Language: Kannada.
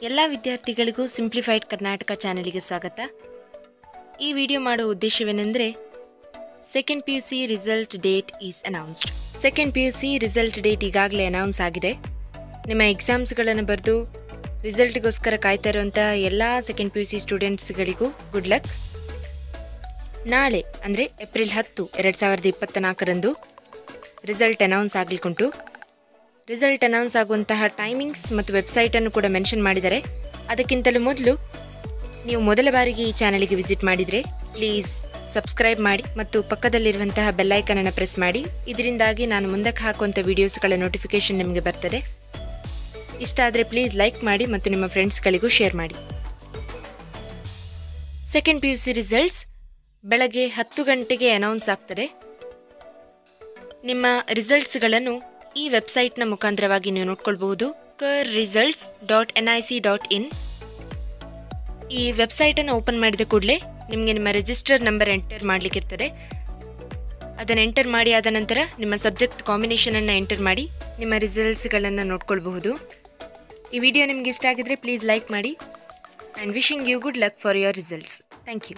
ಎಲ್ಲ ವಿದ್ಯಾರ್ಥಿಗಳಿಗೂ ಸಿಂಪ್ಲಿಫೈಡ್ ಕರ್ನಾಟಕ ಚಾನೆಲ್ಗೆ ಸ್ವಾಗತ. ಈ ವಿಡಿಯೋ ಮಾಡುವ ಉದ್ದೇಶವೇನೆಂದರೆ second PUC result date is announced. Second PUC result date ಈಗಾಗಲೇ ಅನೌನ್ಸ್ ಆಗಿದೆ. ನಿಮ್ಮ ಎಕ್ಸಾಮ್ಸ್ಗಳನ್ನು ಬರೆದು ರಿಸಲ್ಟ್ಗೋಸ್ಕರ ಕಾಯ್ತಾ ಇರುವಂಥ ಎಲ್ಲ ಸೆಕೆಂಡ್ PUC ಸ್ಟೂಡೆಂಟ್ಸ್ಗಳಿಗೂ ಗುಡ್ ಲಕ್. ನಾಳೆ ಅಂದರೆ ಏಪ್ರಿಲ್ 10, 2024 ರಿಸಲ್ಟ್ ಅನೌನ್ಸ್ ಆಗಲಿಕ್ಕುಂಟು. ರಿಸಲ್ಟ್ ಅನೌನ್ಸ್ ಆಗುವಂತಹ ಟೈಮಿಂಗ್ಸ್ ಮತ್ತು ವೆಬ್ಸೈಟನ್ನು ಕೂಡ ಮೆನ್ಷನ್ ಮಾಡಿದ್ದಾರೆ. ಅದಕ್ಕಿಂತಲೂ ಮೊದಲು ನೀವು ಮೊದಲ ಬಾರಿಗೆ ಈ ಚಾನಲ್ಗೆ ವಿಸಿಟ್ ಮಾಡಿದರೆ ಪ್ಲೀಸ್ ಸಬ್ಸ್ಕ್ರೈಬ್ ಮಾಡಿ ಮತ್ತು ಪಕ್ಕದಲ್ಲಿರುವಂತಹ ಬೆಲ್ಲೈಕನನ್ನು ಪ್ರೆಸ್ ಮಾಡಿ. ಇದರಿಂದಾಗಿ ನಾನು ಮುಂದಕ್ಕೆ ಹಾಕುವಂಥ ವೀಡಿಯೋಸ್ಗಳ ನೋಟಿಫಿಕೇಷನ್ ನಿಮಗೆ ಬರ್ತದೆ. ಇಷ್ಟ ಆದರೆ ಪ್ಲೀಸ್ ಲೈಕ್ ಮಾಡಿ ಮತ್ತು ನಿಮ್ಮ ಫ್ರೆಂಡ್ಸ್ಗಳಿಗೂ ಶೇರ್ ಮಾಡಿ. ಸೆಕೆಂಡ್ PUC ರಿಸಲ್ಟ್ಸ್ ಬೆಳಗ್ಗೆ 10 ಗಂಟೆಗೆ ಅನೌನ್ಸ್ ಆಗ್ತದೆ. ನಿಮ್ಮ ರಿಸಲ್ಟ್ಸ್ಗಳನ್ನು ಈ ವೆಬ್ಸೈಟ್ನ ಮುಖಾಂತರವಾಗಿ ನೀವು ನೋಡ್ಕೊಳ್ಬಹುದು. kerresults.nic.in. ಈ ವೆಬ್ಸೈಟನ್ನು ಓಪನ್ ಮಾಡಿದ ಕೂಡಲೇ ನಿಮಗೆ ನಿಮ್ಮ ರಿಜಿಸ್ಟರ್ ನಂಬರ್ ಎಂಟರ್ ಮಾಡಲಿಕ್ಕಿರ್ತದೆ. ಅದನ್ನು ಎಂಟರ್ ಮಾಡಿ ಆದ ನಂತರ ನಿಮ್ಮ ಸಬ್ಜೆಕ್ಟ್ ಕಾಂಬಿನೇಷನನ್ನು ಎಂಟರ್ ಮಾಡಿ ನಿಮ್ಮ ರಿಸಲ್ಟ್ಸ್ಗಳನ್ನು ನೋಡ್ಕೊಳ್ಬಹುದು. ಈ ವಿಡಿಯೋ ನಿಮಗೆ ಇಷ್ಟ ಆಗಿದ್ರೆ ಪ್ಲೀಸ್ ಲೈಕ್ ಮಾಡಿ. And wishing you good luck for your results. Thank you.